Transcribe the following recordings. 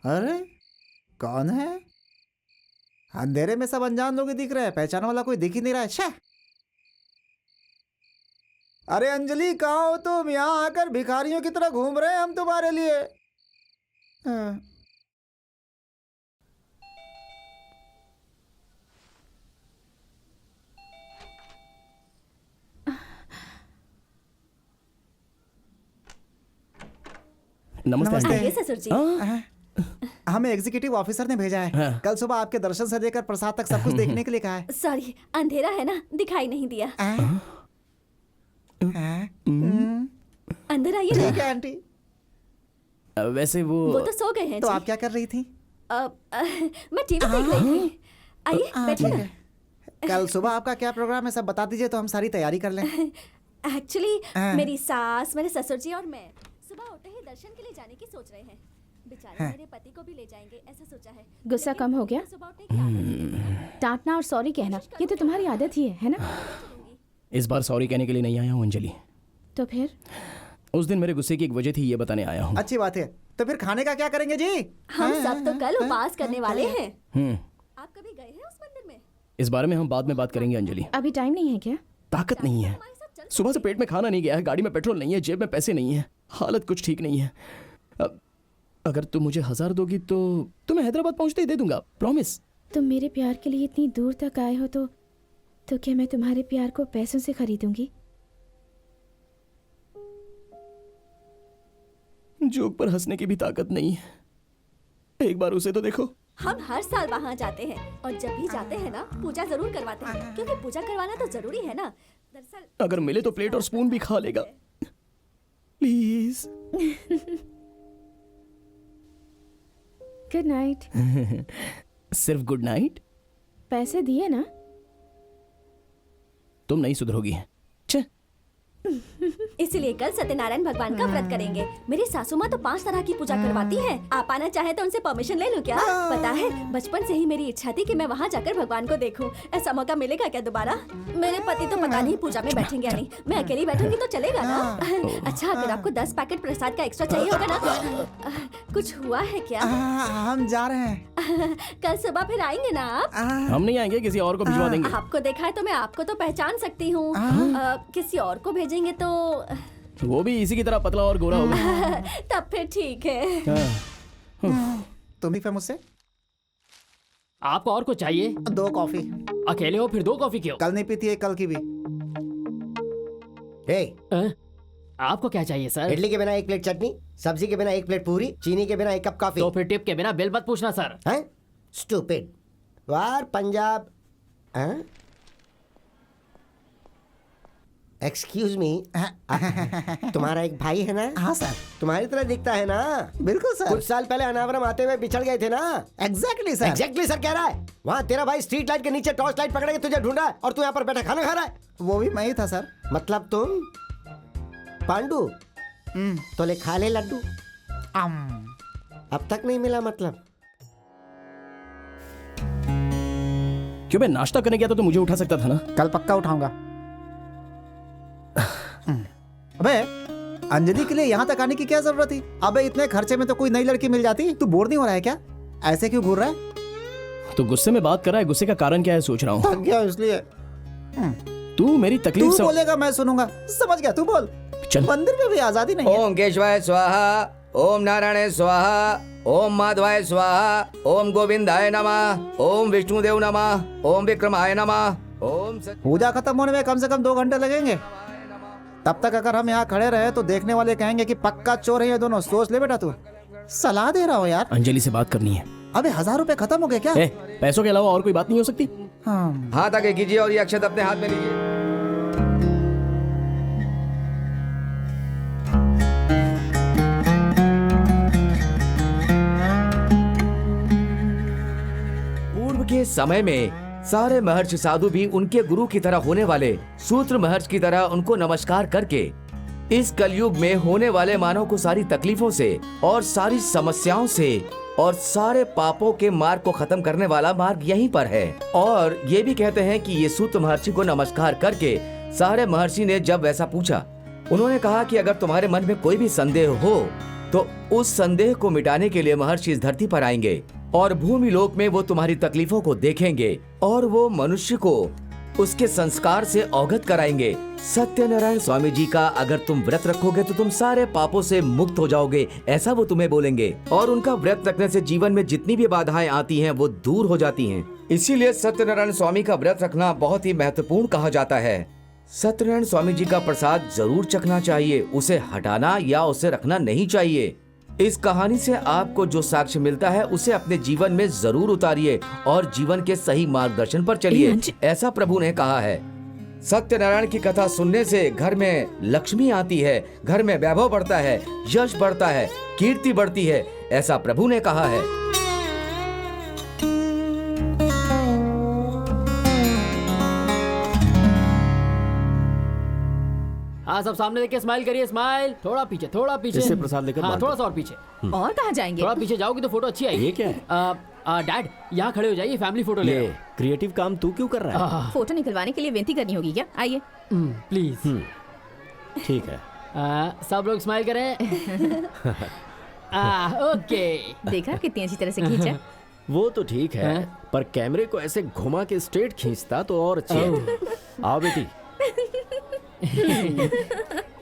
अरे कौन है? अंधेरे में सब अनजान लोग ही दिख रहे हैं, पहचान वाला कोई दिख ही नहीं रहा है। छे! अरे अंजलि, कहाँ हो तुम? यहाँ आकर भिखारियों की तरह घूम रहे हैं हम तुम्हारे लिए। हाँ। नमस्ते। आइए ससुर जी। हमें एग्जीक्यूटिव ऑफिसर ने भेजा है। हाँ। कल सुबह आपके दर्शन से लेकर प्रसाद तक सब कुछ देखने के लिए कहा है। सॉरी, अंधेरा है ना, दिखाई नहीं दिया। अंदर आइए ना। ठीक है आंटी। वैसे वो तो सो गए हैं तो जी। आप क्या कर रही थी? मैं टीवी देख रही थी। आइए बैठिए ना। कल सुबह आपका क्या प्रोग्राम है, सब बता दीजिए तो हम सारी तैयारी कर लें। एक्चुअली मेरी सास, मेरे ससुर जी और मैं सुबह उठते ही दर्शन के लिए जाने की सोच रहे हैं। बेचारे मेरे पति को भी ले जाएंगे ऐसा सोचा है। गुस्सा कम हो गया? सुबह उठने की आदत है। डांटना और सॉरी कहना ये तो तुम्हारी आदत ही है ना? इस बार सॉरी कहने के लिए नहीं आया हूँ अंजलि। तो फिर? उस दिन मेरे गुस्से की एक वजह थी, ये बताने आया हूँ। अच्छी बात है। तो फिर खाने का क्या करेंगे जी? हम सब तो कल उपवास करने वाले हैं। आप कभी गए हैं उस मंदिर में? इस बारे में हम बाद में बात करेंगे अंजलि। अभी टाइम नहीं है क्या? ताकत नहीं है, हमारे साथ चल। सुबह से पेट में खाना नहीं गया है, गाड़ी में पेट्रोल नहीं है, जेब में पैसे नहीं है, हालत कुछ ठीक नहीं है। अगर तुम मुझे 1000 दोगी तो तुम्हें हैदराबाद पहुंचते ही दे दूंगा, प्रॉमिस। तुम मेरे प्यार के लिए इतनी दूर तक आए हो तो क्या मैं तुम्हारे प्यार को पैसों से खरीदूंगी? जोक पर हंसने की भी ताकत नहीं है, एक बार उसे तो देखो। हम हर साल वहाँ जाते हैं और जब भी जाते हैं ना पूजा जरूर करवाते हैं, क्योंकि पूजा करवाना तो जरूरी है ना। दरअसल अगर मिले तो प्लेट और स्पून भी खा लेगा, प्लीज। Good night. सिर्फ गुड नाइट? पैसे दिए ना? तुम नहीं सुधरोगी। छे। इसीलिए कल सत्यनारायण भगवान का व्रत करेंगे। मेरी सासू माँ तो 5 तरह की पूजा करवाती है। आप आना चाहे तो उनसे परमिशन ले लूं क्या? पता है बचपन से ही मेरी इच्छा थी कि मैं वहाँ जाकर भगवान को देखूं। ऐसा मौका मिलेगा क्या दोबारा? मेरे पति तो पता नहीं पूजा में बैठेंगे या नहीं। मैं अकेली बैठूंगी तो चलेगा ना? अच्छा, अगर आपको 10 पैकेट प्रसाद का एक्स्ट्रा चाहिए होगा ना? कुछ हुआ है क्या? हम जा रहे हैं। कल सुबह फिर आएंगे ना आप? हम नहीं आएंगे, किसी और को भिजवा देंगे। आपको देखा है तो मैं आपको तो पहचान सकती हूँ। किसी और को भेजेंगे तो वो भी इसी की तरह पतला और गोरा होगा। तब फिर ठीक है। तुम भी मुझसे आपको और कुछ चाहिए? 2 कॉफी। अकेले हो फिर 2 कॉफी क्यों? कल नहीं पीती है, कल की भी। आपको क्या चाहिए सर? इडली के बिना 1 प्लेट चटनी, सब्जी के बिना 1 प्लेट पूरी, चीनी के बिना 1 कप कॉफी। तो फिर टिप के बिना बिल मत पूछना सर। हैं? स्टूपिड। वार पंजाब। हैं? एक्सक्यूज मी, तुम्हारा एक भाई है ना? हाँ सर। तुम्हारी तरह दिखता है ना? बिल्कुल सर। कुछ साल पहले अनावरम आते हुए बिछड़ गए थे ना? Exactly sir. एग्जैक्टली सर कह रहा है। वहाँ तेरा भाई स्ट्रीट लाइट के नीचे टॉर्च लाइट पकड़ के तुझे ढूंढा है और तू यहाँ पर बैठा खाना खा रहा है। वो भी मैं ही था सर। मतलब तुम पांडू? तो ले खा ले लड्डू। अब तक नहीं मिला मतलब? क्यों, मैं नाश्ता करने गया था तो मुझे उठा सकता था ना? कल पक्का उठाऊंगा। अबे अंजलि के लिए यहाँ तक आने की क्या जरूरत थी? अबे इतने खर्चे में तो कोई नई लड़की मिल जाती। तू बोर नहीं हो रहा है क्या? ऐसे क्यों घूर रहा है? तो गुस्से में बात कर रहा है, गुस्से का कारण क्या है सोच रहा हूँ। थक गया इसलिए। तू मेरी तकलीफ तू से बोलेगा मैं सुनूंगा। समझ गया, तू बोल। चल। मंदिर में भी आजादी नहीं है। ओम केशवाय स्वाहा, ओम नारायण स्वाहा, ओम माधवाय स्वाहा, ओम गोविंदाय नमः, ओम विष्णुदेव नमः, ओम विक्रमाय नमः, ओम पूजा खत्म होने में कम से कम 2 घंटे लगेंगे। तब तक अगर हम यहाँ खड़े रहे तो देखने वाले कहेंगे कि पक्का चोर है ये दोनों। सोच ले बेटा, तू सलाह दे रहा हो यार। अंजलि से बात करनी है। अबे 1000 रुपए खत्म हो गए क्या? पैसों के अलावा और कोई बात नहीं हो सकती? हाँ। हाथ आगे कीजिए और ये अक्षत अपने हाथ में लीजिए। पूर्व के समय में सारे महर्षि साधु भी उनके गुरु की तरह होने वाले सूत्र महर्षि की तरह उनको नमस्कार करके इस कलयुग में होने वाले मानव को सारी तकलीफों से और सारी समस्याओं से और सारे पापों के मार्ग को खत्म करने वाला मार्ग यहीं पर है। और ये भी कहते हैं कि ये सूत्र महर्षि को नमस्कार करके सारे महर्षि ने जब वैसा पूछा, उन्होंने कहा कि अगर तुम्हारे मन में कोई भी संदेह हो तो उस संदेह को मिटाने के लिए महर्षि इस धरती पर आएंगे और भूमि लोक में वो तुम्हारी तकलीफों को देखेंगे और वो मनुष्य को उसके संस्कार से अवगत कराएंगे। सत्यनारायण स्वामी जी का अगर तुम व्रत रखोगे तो तुम सारे पापों से मुक्त हो जाओगे, ऐसा वो तुम्हें बोलेंगे। और उनका व्रत रखने से जीवन में जितनी भी बाधाएं आती हैं वो दूर हो जाती हैं। इसीलिए सत्यनारायण स्वामी का व्रत रखना बहुत ही महत्वपूर्ण कहा जाता है। सत्यनारायण स्वामी जी का प्रसाद जरूर चखना चाहिए, उसे हटाना या उसे रखना नहीं चाहिए। इस कहानी से आपको जो साक्ष्य मिलता है उसे अपने जीवन में जरूर उतारिए और जीवन के सही मार्गदर्शन पर चलिए, ऐसा प्रभु ने कहा है। सत्यनारायण की कथा सुनने से घर में लक्ष्मी आती है, घर में वैभव बढ़ता है, यश बढ़ता है, कीर्ति बढ़ती है, ऐसा प्रभु ने कहा है। हाँ, सब सामने देख के स्माइल करिए, स्माइल। थोड़ा पीछे, थोड़ा पीछे। इससे प्रसाद लेकर हाँ, बांध थोड़ा दो। सा और पीछे। और कहाँ जाएंगे? थोड़ा पीछे जाओगे तो फोटो अच्छी आएगी। ये क्या है? डैड, यहाँ खड़े हो जाइए, फैमिली फोटो ले ये क्रिएटिव काम तू क्यों कर रहा है? फोटो निकलवाने के लिए विनती करनी होगी क्या? आइए। प्लीज। ठीक है। सब लोग स्माइल करें। ओके। देखा कितनी अच्छी तरह से खींचा। वो तो ठीक है, पर कैमरे को ऐसे घुमा के स्ट्रेट खींचता तो और अच्छी है। आओ बेटी।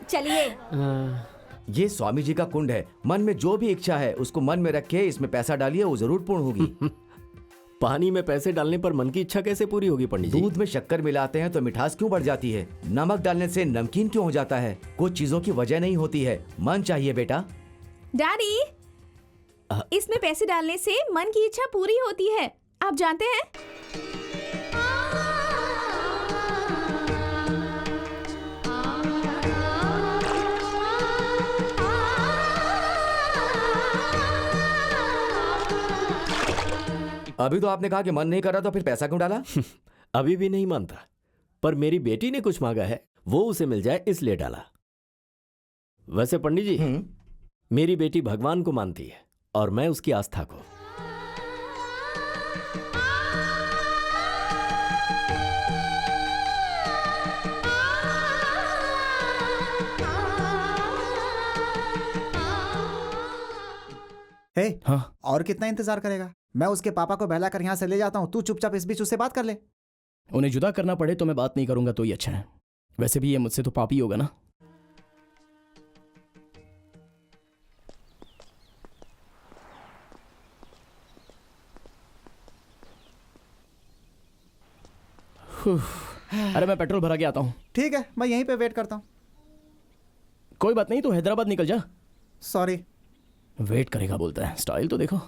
चलिए। ये स्वामी जी का कुंड है। मन में जो भी इच्छा है उसको मन में रखे, इसमें पैसा डालिए, वो जरूर पूर्ण होगी। पानी में पैसे डालने पर मन की इच्छा कैसे पूरी होगी पंडित जी? दूध में शक्कर मिलाते हैं तो मिठास क्यों बढ़ जाती है? नमक डालने से नमकीन क्यों हो जाता है? कुछ चीजों की वजह नहीं होती है, मन चाहिए बेटा। डैडी, इसमें पैसे डालने से मन की इच्छा पूरी होती है, आप जानते हैं? अभी तो आपने कहा कि मन नहीं कर रहा, तो फिर पैसा क्यों डाला? अभी भी नहीं मानता, पर मेरी बेटी ने कुछ मांगा है, वो उसे मिल जाए इसलिए डाला। वैसे पंडित जी, मेरी बेटी भगवान को मानती है और मैं उसकी आस्था को। हे, हाँ, और कितना इंतजार करेगा? मैं उसके पापा को बहला कर यहाँ से ले जाता हूँ, तू चुपचाप इस बीच उससे बात कर ले। उन्हें जुदा करना पड़े तो मैं बात नहीं करूंगा तो ही अच्छा है। वैसे भी ये मुझसे तो पापी होगा ना। अरे मैं पेट्रोल भरा के आता हूँ। ठीक है, मैं यहीं पे वेट करता हूँ। कोई बात नहीं, तो हैदराबाद निकल जा। सॉरी। वेट करेगा बोलता है, स्टाइल तो देखो।